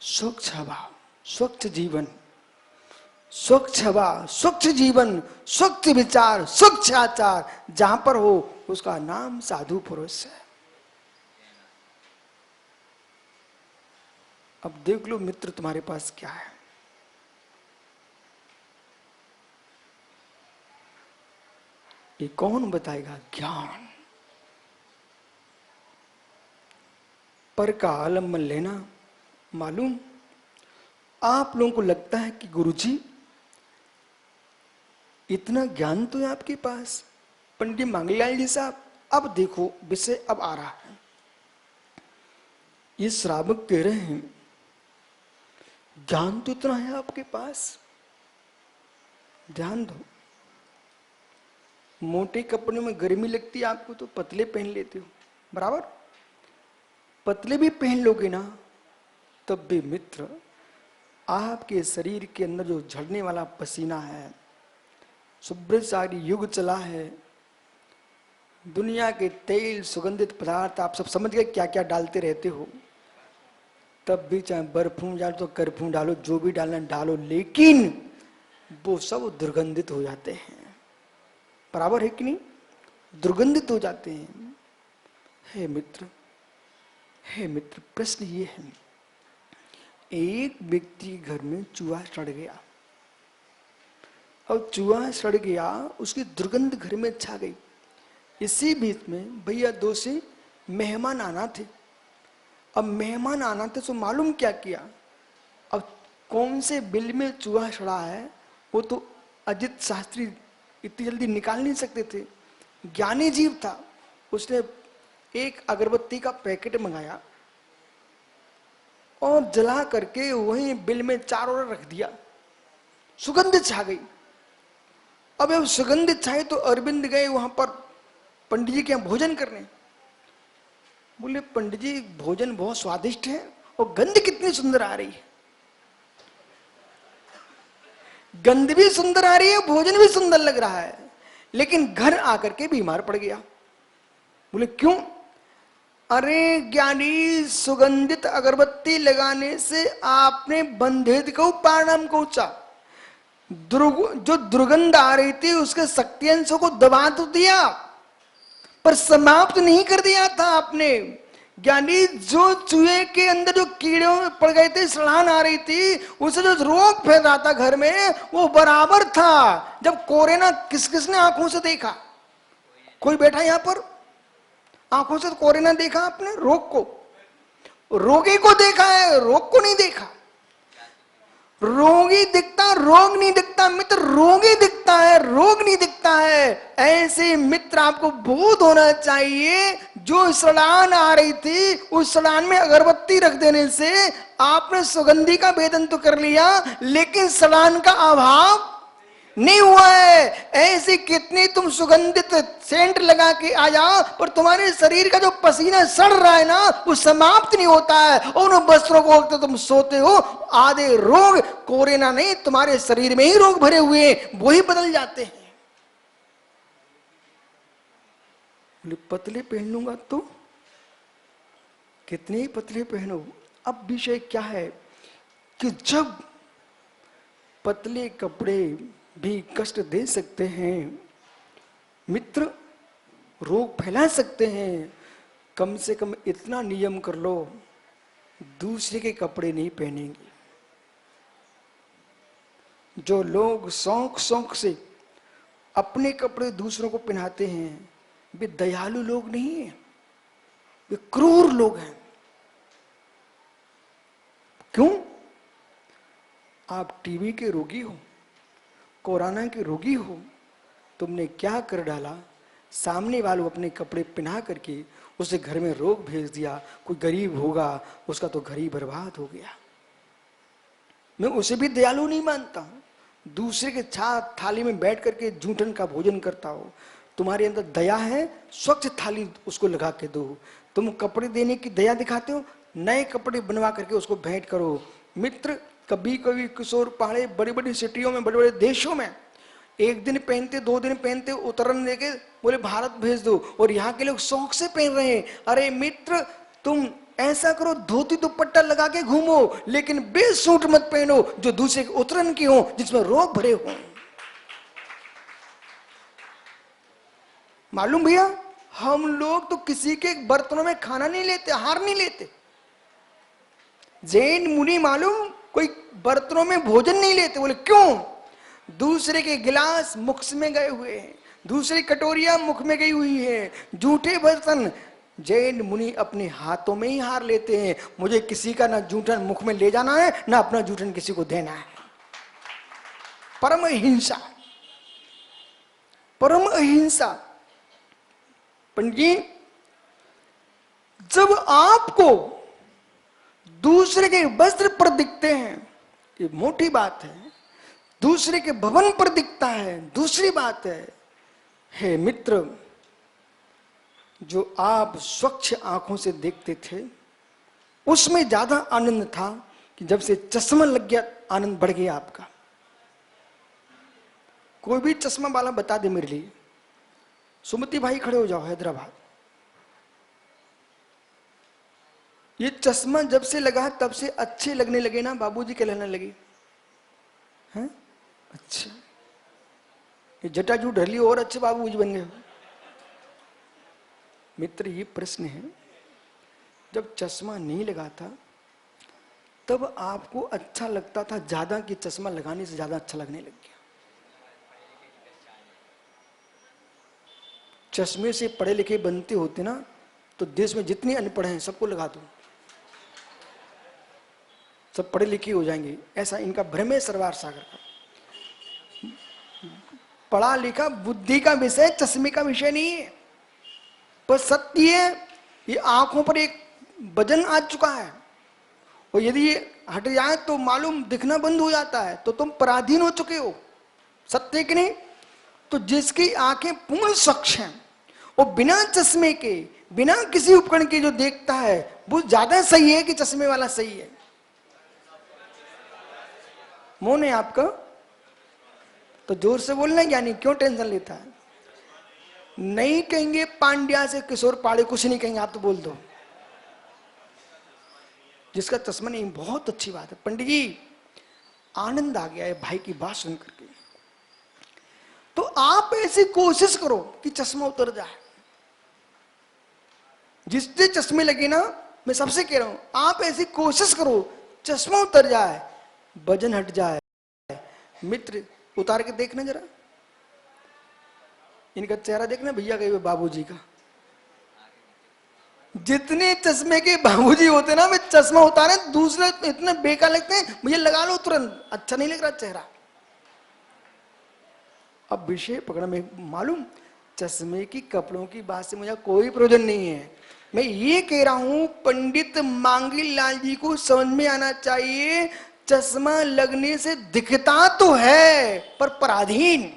स्वच्छ हवा, स्वच्छ जीवन, स्वच्छ हवा, स्वच्छ जीवन, स्वच्छ विचार, स्वच्छ आचार जहां पर हो उसका नाम साधु पुरुष है। अब देख लो मित्र तुम्हारे पास क्या है। ये कौन बताएगा? ज्ञान। पर का आलम्बन लेना। मालूम आप लोगों को लगता है कि गुरुजी इतना ज्ञान तो है आपके पास, पंडित मांगलीलाल जी साहब। अब देखो विषय अब आ रहा है। ये श्रावक कह रहे हैं ज्ञान तो इतना है आपके पास। ध्यान दो, मोटे कपड़े में गर्मी लगती है आपको तो पतले पहन लेते हो, बराबर। पतले भी पहन लोगे ना तब भी मित्र आपके शरीर के अंदर जो झड़ने वाला पसीना है, सुब्रसारी युग चला है, दुनिया के तेल सुगंधित पदार्थ आप सब समझ गए क्या क्या डालते रहते हो, तब भी चाहे बर्फूं डालो तो करफूं डालो, जो भी डालना डालो, लेकिन वो सब दुर्गंधित हो जाते हैं। बराबर है कि नहीं? दुर्गंधित हो जाते हैं। हे मित्र, हे मित्र, प्रश्न ये है, एक व्यक्ति घर में चूहा सड़ गया, और चूहा सड़ गया, उसकी दुर्गंध घर में छा गई। इसी बीच में भैया दो से मेहमान आना थे। अब मेहमान आना थे तो मालूम क्या किया, अब कौन से बिल में चूहा सड़ा है वो तो अजित शास्त्री इतनी जल्दी निकाल नहीं सकते थे। ज्ञानी जीव था, उसने एक अगरबत्ती का पैकेट मंगाया और जला करके वहीं बिल में चारों ओर रख दिया। सुगंध छा गई। अब जब सुगंध छाई तो अरविंद गए वहां पर पंडित जी के यहाँ भोजन करने। बोले पंडित जी भोजन बहुत स्वादिष्ट है और गंध कितनी सुंदर आ रही है। गंध भी सुंदर आ रही है, भोजन भी सुंदर लग रहा है, लेकिन घर आकर के बीमार पड़ गया। बोले क्यों? अरे ज्ञानी, सुगंधित अगरबत्ती लगाने से आपने बंधेद को परिणाम पहुंचा। जो दुर्गंध आ रही थी उसके शक्ति अंशों को दबा तो दिया, पर समाप्त नहीं कर दिया था आपने। ज्ञानी, जो चूहे के अंदर जो कीड़े पड़ गए थे, सड़ान आ रही थी, उसे जो रोग फैल रहा था घर में, वो बराबर था। जब कोरोना किस किसने आंखों से देखा? कोई बैठा यहां पर? आंखों से तो कोरोना देखा आपने? रोग को, रोगी को देखा है, रोग को नहीं देखा। रोगी दिखता, रोग नहीं दिखता मित्र। रोगी दिखता है, रोग नहीं दिखता है। ऐसे मित्र आपको बोध होना चाहिए। जो सड़ान आ रही थी, उस सड़ान में अगरबत्ती रख देने से आपने सुगंधी का भेदन तो कर लिया, लेकिन सड़ान का अभाव नहीं हुआ है। ऐसे कितनी तुम सुगंधित सेंट लगा के आ जाओ, पर तुम्हारे शरीर का जो पसीना सड़ रहा है ना, वो समाप्त नहीं होता है। और उन वस्त्रों को तो तुम सोते हो, आधे रोग कोरोना नहीं, तुम्हारे शरीर में ही रोग भरे हुए हैं, वो ही बदल जाते हैं। पतले पहन लूंगा तो कितने ही पतले पहनो। अब विषय क्या है कि जब पतले कपड़े भी कष्ट दे सकते हैं मित्र, रोग फैला सकते हैं, कम से कम इतना नियम कर लो, दूसरे के कपड़े नहीं पहनेंगे। जो लोग शौक शौक से अपने कपड़े दूसरों को पहनाते हैं, वे दयालु लोग नहीं हैं, वे क्रूर लोग हैं। क्यों? आप टीबी के रोगी हो, कोरोना के रोगी हो, तुमने क्या कर डाला? सामने वालों अपने कपड़े पहना करके उसे घर में रोग भेज दिया। कोई गरीब होगा, उसका तो घर ही बर्बाद हो गया। मैं उसे भी दयालु नहीं मानता हूं। दूसरे के थाली में बैठ करके जूठन का भोजन करता हो, तुम्हारे अंदर दया है, स्वच्छ थाली उसको लगा के दो। तुम कपड़े देने की दया दिखाते हो, नए कपड़े बनवा करके उसको भेंट करो। मित्र, कभी कभी किशोर पहाड़े बड़ी बड़ी सिटियों में, बड़े बड़े देशों में एक दिन पहनते, 2 दिन पहनते, उतरन देके बोले भारत भेज दो, और यहाँ के लोग शौक से पहन रहे हैं। अरे मित्र, तुम ऐसा करो, धोती दुपट्टा लगा के घूमो, लेकिन बेसूट मत पहनो जो दूसरे के उतरन की हो, जिसमें रोग भरे हो। मालूम भैया, हम लोग तो किसी के बर्तनों में खाना नहीं लेते, आहार नहीं लेते। जैन मुनि मालूम कोई बर्तनों में भोजन नहीं लेते। बोले क्यों? दूसरे के गिलास मुख में गए हुए हैं, दूसरी कटोरियां मुख में गई हुई है, जूठे बर्तन जैन मुनि अपने हाथों में ही हार लेते हैं। मुझे किसी का ना जूठन मुख में ले जाना है, ना अपना जूठन किसी को देना है। परम अहिंसा, परम अहिंसा। पंडित जी, जब आपको दूसरे के वस्त्र पर दिखते हैं, ये मोटी बात है, दूसरे के भवन पर दिखता है, दूसरी बात है। हे मित्र, जो आप स्वच्छ आंखों से देखते थे, उसमें ज्यादा आनंद था कि जब से चश्मा लग गया, आनंद बढ़ गया आपका। कोई भी चश्मा वाला बता दे मेरे लिए। सुमति भाई खड़े हो जाओ, हैदराबाद। ये चश्मा जब से लगा तब से अच्छे लगने लगे ना, बाबूजी कहलाने लगे हैं। अच्छा, ये जटाजू ढली और अच्छे बाबूजी बन गए। मित्र, ये प्रश्न है, जब चश्मा नहीं लगा था तब आपको अच्छा लगता था ज्यादा, कि चश्मा लगाने से ज्यादा अच्छा लगने लग गया? चश्मे से पढ़े लिखे बनते होते ना, तो देश में जितने अनपढ़ हैं सबको लगा दो, सब पढ़े लिखे हो जाएंगे। ऐसा इनका भ्रम है सरवार सागर का। पढ़ा लिखा बुद्धि का विषय, चश्मे का विषय नहीं है। पर सत्य है, ये आंखों पर एक वजन आ चुका है, और यदि ये हट जाए तो मालूम दिखना बंद हो जाता है, तो तुम पराधीन हो चुके हो। सत्य कि नहीं? तो जिसकी आंखें पूर्ण स्वच्छ हैं, वो बिना चश्मे के, बिना किसी उपकरण के जो देखता है, वो ज्यादा सही है कि चश्मे वाला सही है? मौन है आपका, तो जोर से बोलना ज्ञानी, क्यों टेंशन लेता है? नहीं कहेंगे पांड्या से किशोर पाड़े, कुछ नहीं कहेंगे, आप तो बोल दो। जिसका चश्मा नहीं, बहुत अच्छी बात है। पंडित जी, आनंद आ गया है भाई की बात सुन करके। तो आप ऐसी कोशिश करो कि चश्मा उतर जाए। जिससे चश्मे लगे ना, मैं सबसे कह रहा हूं, आप ऐसी कोशिश करो चश्मा उतर जाए, वजन हट जाए। मित्र, उतार के देखना जरा, इनका चेहरा देखना, भैया गए हुए बाबूजी का। जितने चश्मे के बाबूजी होते ना, वे चश्मा उतारे, दूसरे इतने बेकार लगते हैं, मुझे लगा लो तुरंत, अच्छा नहीं लग रहा चेहरा। अब विषय पकड़ा, में मालूम, चश्मे की कपड़ों की बात से मुझे कोई प्रयोजन नहीं है। मैं ये कह रहा हूं, पंडित मांगी लाल जी को समझ में आना चाहिए, चश्मा लगने से दिखता तो है पर पराधीन।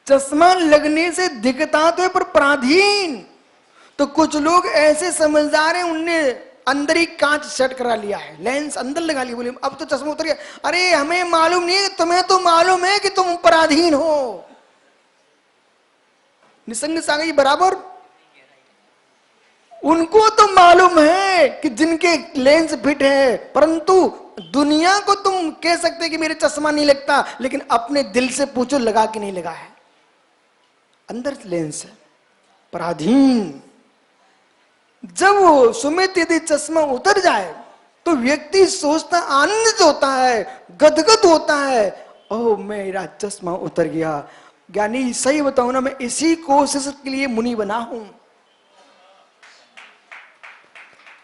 चश्मा लगने से दिखता तो है पर पराधीन। तो कुछ लोग ऐसे समझदार हैं, उनने अंदर ही कांच सेट करा लिया है, लेंस अंदर लगा लिया, बोले अब तो चश्मा उतर गया। अरे हमें मालूम नहीं, तुम्हें तो मालूम है कि तुम पराधीन हो। निसंग सागर बराबर, उनको तो मालूम है कि जिनके लेंस फिट है, परंतु दुनिया को तुम कह सकते कि मेरे चश्मा नहीं लगता, लेकिन अपने दिल से पूछो लगा कि नहीं लगा है। अंदर लेंस है, पराधीन। जब वो सुमित यदि चश्मा उतर जाए तो व्यक्ति सोचता, आनंदित होता है, गदगद होता है, ओह मेरा चश्मा उतर गया। ज्ञानी, सही बताऊं ना, मैं इसी कोशिश के लिए मुनि बना हूं।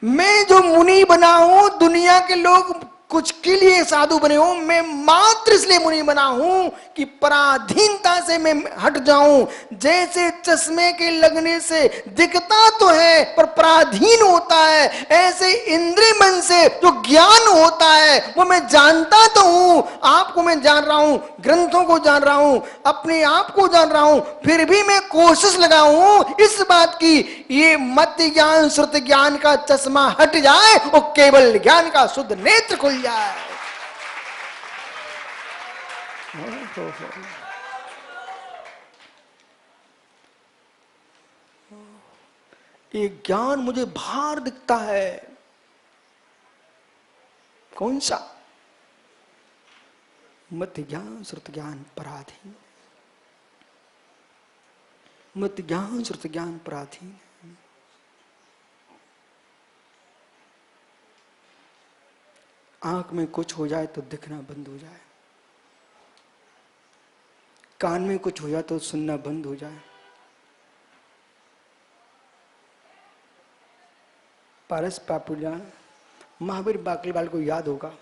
मैं जो मुनि बना हूं, दुनिया के लोग कुछ के लिए साधु बने हो, मैं मात्र इसलिए मुनि बना हूं कि पराधीनता से मैं हट जाऊं। जैसे चश्मे के लगने से दिखता तो है पर पराधीन होता है, ऐसे इंद्रिय मन से जो ज्ञान होता है वो मैं जानता तो हूं, आपको मैं जान रहा हूं, ग्रंथों को जान रहा हूं, अपने आप को जान रहा हूं, फिर भी मैं कोशिश लगाऊं इस बात की ये मत ज्ञान श्रुत ज्ञान का चश्मा हट जाए और केवल ज्ञान का शुद्ध नेत्र खुल जाए। ये ज्ञान मुझे बाहर दिखता है, कौन सा? मत ज्ञान श्रुत ज्ञान पराधीन, मत ज्ञान श्रुत ज्ञान पराधीन। आंख में कुछ हो जाए तो दिखना बंद हो जाए, कान में कुछ हो जाए तो सुनना बंद हो जाए। पारस पापुलिया महावीर बाकलीवाल को याद होगा,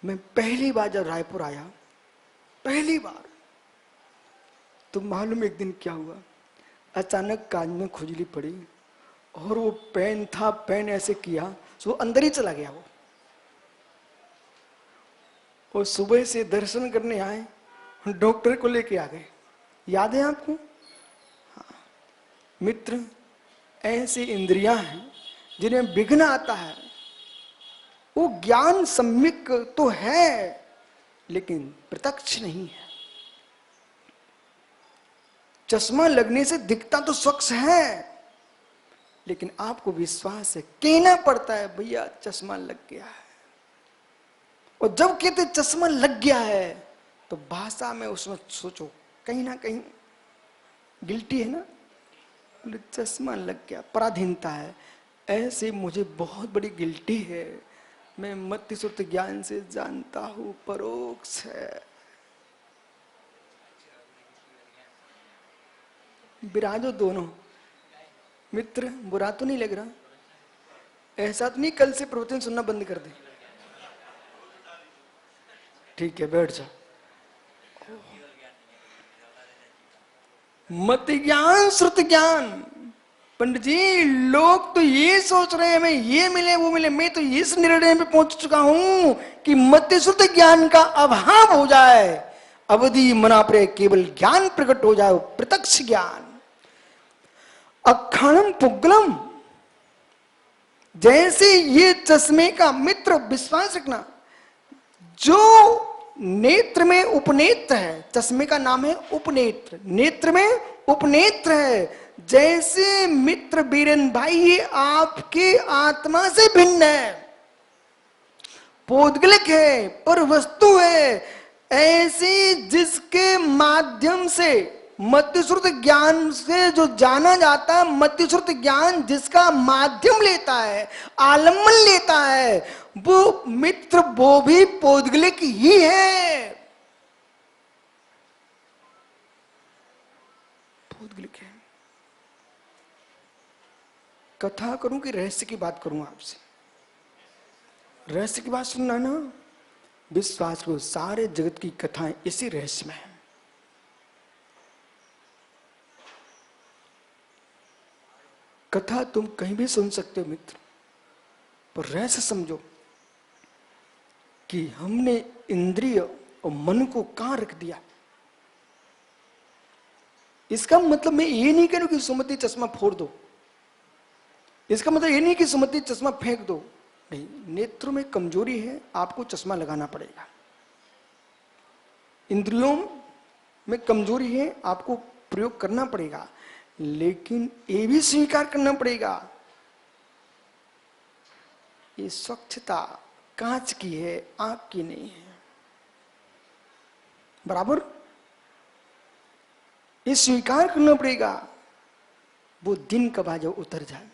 मैं पहली बार जब रायपुर आया, पहली बार, तो मालूम एक दिन क्या हुआ, अचानक कान में खुजली पड़ी और वो पेन था, पेन ऐसे किया तो वो अंदर ही चला गया। वो सुबह से दर्शन करने आए, डॉक्टर को लेके आ गए, याद है आपको? हाँ। मित्र, ऐसी इंद्रियां हैं जिन्हें विघ्न आता है। वो ज्ञान सम्यक तो है लेकिन प्रत्यक्ष नहीं है। चश्मा लगने से दिखता तो स्वच्छ है लेकिन आपको विश्वास है, कहना पड़ता है भैया चश्मा लग गया है। और जब कहते चश्मा लग गया है तो भाषा में उसमें सोचो कहीं ना कहीं गिल्टी है ना, बोले चश्मा लग गया, पराधीनता है। ऐसे मुझे बहुत बड़ी गिल्टी है, मैं मति सुत ज्ञान से जानता हूं परोक्ष है। विराजो दोनों मित्र, बुरा तो नहीं लग रहा? ऐसा तो नहीं कल से प्रवचन सुनना बंद कर दे? ठीक है, बैठ जा। मत ज्ञान श्रुत ज्ञान। पंडित जी, लोग तो ये सोच रहे हैं हमें ये मिले वो मिले, मैं तो इस निर्णय पे पहुंच चुका हूं कि मत श्रुत ज्ञान का अभाव हो जाए, अवधि मना पर केवल ज्ञान प्रकट हो जाए, प्रत्यक्ष ज्ञान। अक्षणम पुग्गलम, जैसे ये चश्मे का मित्र, विश्वास रखना, जो नेत्र में उपनेत्र है, चश्मे का नाम है उपनेत्र, नेत्र में उपनेत्र है। जैसे मित्र बीरन भाई ये आपके आत्मा से भिन्न है, पौद्गलिक है, पर वस्तु है, ऐसे जिसके माध्यम से मतिश्रुत ज्ञान से जो जाना जाता है, मतिश्रुत ज्ञान जिसका माध्यम लेता है, आलम्बन लेता है, वो मित्र वो भी पौद्गलिक ही है, पौद्गलिक है। कथा करूं कि रहस्य की बात करूं आपसे? रहस्य की बात सुनना ना, विश्वास को सारे जगत की कथाएं इसी रहस्य में है। कथा तुम कहीं भी सुन सकते हो मित्र, पर रहस्य समझो कि हमने इंद्रिय और मन को कहां रख दिया। इसका मतलब मैं ये नहीं कह रहा कि सुमति चश्मा फोड़ दो, इसका मतलब ये नहीं कि सुमति चश्मा फेंक दो, नहीं, नेत्रों में कमजोरी है, आपको चश्मा लगाना पड़ेगा। इंद्रियों में कमजोरी है, आपको प्रयोग करना पड़ेगा, लेकिन ये भी स्वीकार करना पड़ेगा ये स्वच्छता कांच की है, आंख की नहीं है, बराबर। ये स्वीकार करना पड़ेगा, वो दिन कब आ जाओ उतर जाए।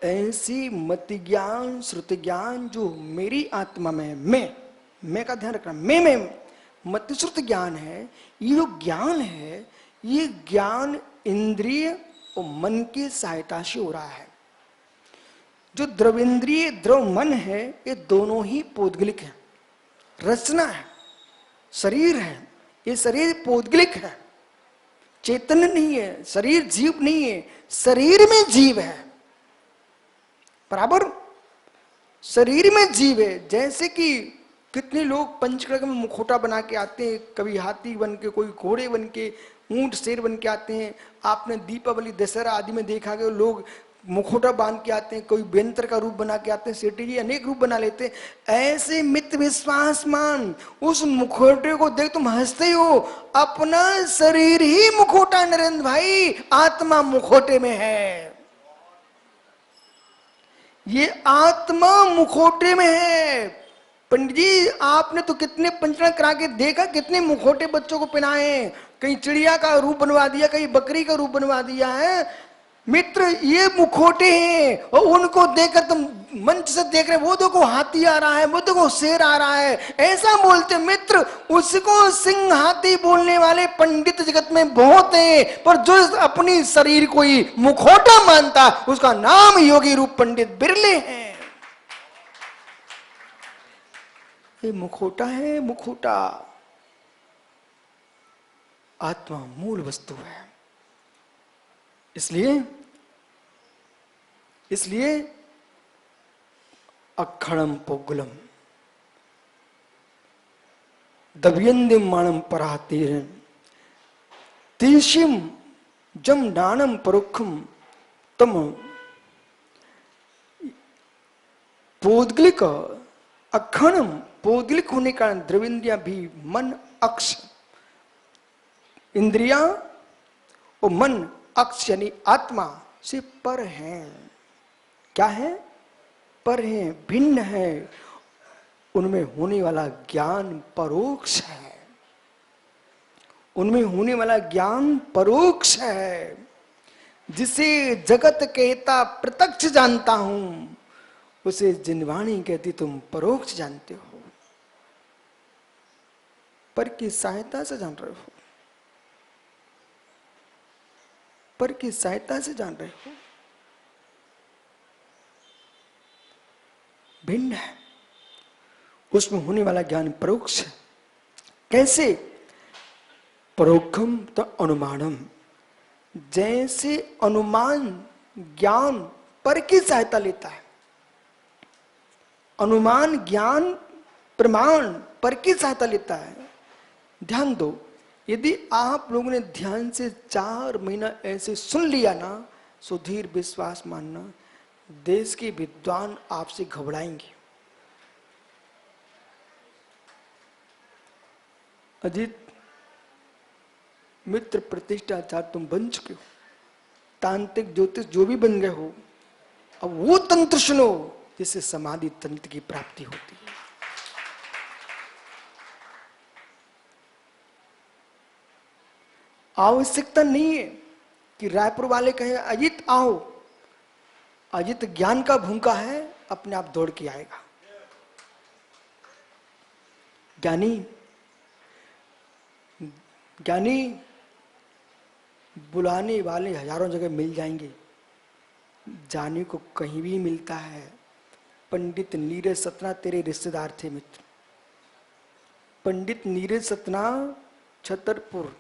ऐसी मत ज्ञान श्रुति ज्ञान जो मेरी आत्मा में, मैं का ध्यान रखना, मैं मत श्रुति ज्ञान है, ये जो ज्ञान है ये ज्ञान इंद्रिय और मन की सहायता से हो रहा है। जो द्रवेंद्रिय द्रव मन है, ये दोनों ही पौद्गलिक है, रचना है, शरीर है। ये शरीर पौद्गलिक है, चैतन्य नहीं है। शरीर जीव नहीं है, शरीर में जीव है। बराबर, शरीर में जीव है। जैसे कि कितने लोग पंचकर्म में मुखौटा बना के आते हैं, कभी हाथी बन के, कोई घोड़े बन के, ऊंट शेर बन के आते हैं। आपने दीपावली दशहरा आदि में देखा कि लोग मुखौटा बांध के आते हैं, कोई व्यंतर का रूप बना के आते हैं, सेठी जी अनेक रूप बना लेते हैं। ऐसे मित्र विश्वास मान, उस मुखौटे को देख तुम हंसते हो। अपना शरीर ही मुखौटा नरेंद्र भाई, आत्मा मुखौटे में है। ये आत्मा मुखौटे में है। पंडित जी आपने तो कितने पंचरण करा के देखा, कितने मुखौटे बच्चों को पहनाए, कहीं चिड़िया का रूप बनवा दिया, कहीं बकरी का रूप बनवा दिया है। मित्र ये मुखौटे हैं, और उनको देखकर तुम मंच से देख रहे, वो देखो हाथी आ रहा है, वो देखो शेर आ रहा है, ऐसा बोलते मित्र। उसको सिंह हाथी बोलने वाले पंडित जगत में बहुत हैं, पर जो अपनी शरीर को ही मुखौटा मानता, उसका नाम योगी रूप पंडित बिरले हैं। ये मुखौटा है, मुखौटा। आत्मा मूल वस्तु है। इसलिए अक्षरम पोगुलम दव्यंदिम मानम परातीरन तीशिम जम नानम परोक्षम तम। पौद्गलिक अक्षणम, पौद्गलिक होने के कारण द्रविंद्रिया भी मन अक्ष, इंद्रिया और मन अक्ष यानी आत्मा से पर हैं। क्या है? पर है, भिन्न है। उनमें होने वाला ज्ञान परोक्ष है। उनमें होने वाला ज्ञान परोक्ष है। जिसे जगत कहता प्रत्यक्ष जानता हूं, उसे जिनवाणी कहती तुम परोक्ष जानते हो। पर की सहायता से जान रहे हो, पर की सहायता से जान रहे हो। भिन्न है, उसमें होने वाला ज्ञान परोक्ष है। कैसे? परोक्षम तो अनुमानम, जैसे अनुमान ज्ञान पर की सहायता लेता है। अनुमान ज्ञान प्रमाण पर की सहायता लेता है। ध्यान दो, यदि आप लोगों ने ध्यान से 4 महीना ऐसे सुन लिया ना, सुधीर विश्वास मानना, देश के विद्वान आपसे घबराएंगे। अजीत मित्र प्रतिष्ठाचार्य तुम बन चुके हो, तांत्रिक ज्योतिष जो भी बन गए हो, अब वो तंत्र सुनो जिससे समाधि तंत्र की प्राप्ति होती है। आवश्यकता नहीं है कि रायपुर वाले कहें अजीत आओ, अजीत ज्ञान का भूखा है, अपने आप दौड़ के आएगा। ज्ञानी बुलाने वाले हजारों जगह मिल जाएंगे, जाने को कहीं भी मिलता है। पंडित नीरज सतना तेरे रिश्तेदार थे मित्र। पंडित नीरज सतना छतरपुर,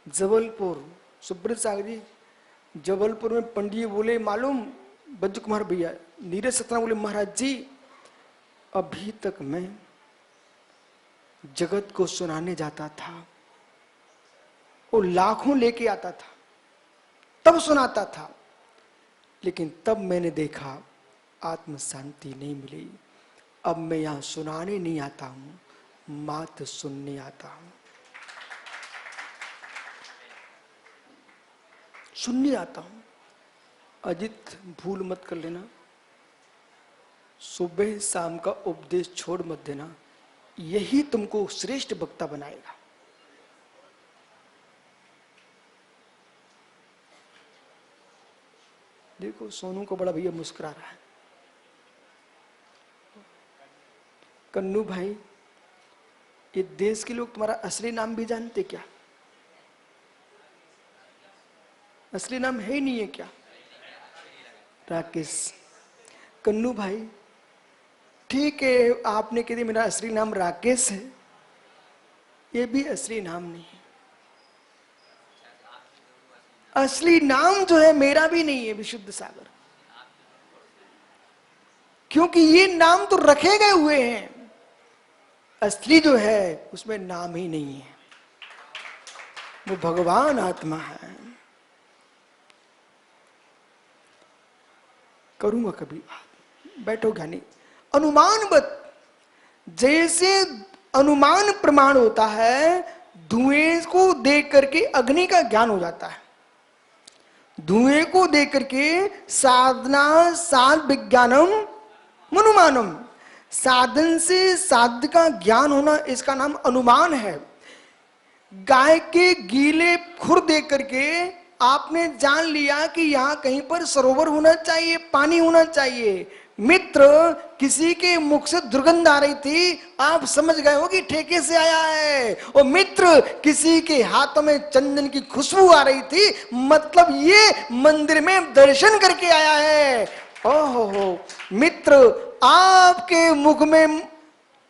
जबलपुर, सुब्रत सागर जी, जबलपुर में पंडित बोले मालूम, बज्जू कुमार भैया, नीरज सतना बोले महाराज जी अभी तक मैं जगत को सुनाने जाता था, वो लाखों लेके आता था, तब सुनाता था, लेकिन तब मैंने देखा आत्म शांति नहीं मिली। अब मैं यहां सुनाने नहीं आता हूं, मात्र सुनने आता हूं। सुनने आता हूं। अजित भूल मत कर लेना, सुबह शाम का उपदेश छोड़ मत देना, यही तुमको श्रेष्ठ वक्ता बनाएगा। देखो सोनू को बड़ा भैया मुस्कुरा रहा है। कन्नू भाई, ये देश के लोग तुम्हारा असली नाम भी जानते क्या? असली नाम है ही नहीं है क्या? राकेश। कन्नू भाई, ठीक है आपने कह दिया मेरा असली नाम राकेश है, ये भी असली नाम नहीं है। असली नाम जो है मेरा भी नहीं है विशुद्ध सागर, क्योंकि ये नाम तो रखे गए हुए हैं, असली जो है उसमें नाम ही नहीं है, वो भगवान आत्मा है। करूंगा कभी बात, बैठो ज्ञानी। अनुमानवत, जैसे अनुमान प्रमाण होता है, धुएं को देख करके अग्नि का ज्ञान हो जाता है, धुएं को देख करके साधना साध विज्ञानम मनुमानम, साधन से साध्य का ज्ञान होना, इसका नाम अनुमान है। गाय के गीले खुर देख करके आपने जान लिया कि यहां कहीं पर सरोवर होना चाहिए, पानी होना चाहिए। मित्र, किसी के मुख से दुर्गंध आ रही थी, आप समझ गए हो कि ठेके से आया है। और मित्र, किसी के हाथों में चंदन की खुशबू आ रही थी, मतलब ये मंदिर में दर्शन करके आया है। ओहो मित्र, आपके मुख में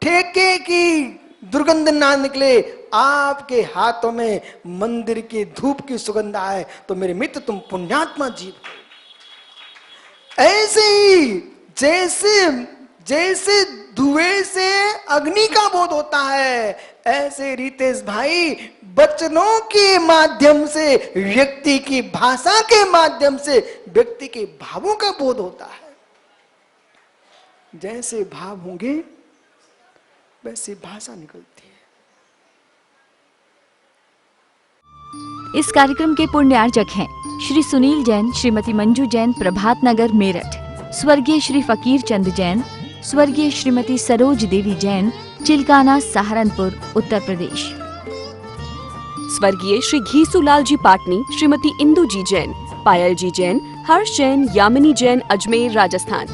ठेके की दुर्गंध ना निकले, आपके हाथों में मंदिर की धूप की सुगंध आए, तो मेरे मित्र तुम पुण्यात्मा जीव हो। ऐसे ही जैसे धुएं से अग्नि का बोध होता है, ऐसे रितेश भाई वचनों के माध्यम से, व्यक्ति की भाषा के माध्यम से व्यक्ति के भावों का बोध होता है। जैसे भाव होंगे वैसे भाषा निकलती है। इस कार्यक्रम के पुण्यार्चक हैं श्री सुनील जैन, श्रीमती मंजू जैन, प्रभात नगर मेरठ। स्वर्गीय श्री फकीर चंद जैन, स्वर्गीय श्रीमती सरोज देवी जैन, चिलकाना सहारनपुर, उत्तर प्रदेश। स्वर्गीय श्री घीसूलाल जी पाटनी, श्रीमती इंदू जी जैन, पायल जी जैन, हर्ष जैन, यामिनी जैन, अजमेर, राजस्थान।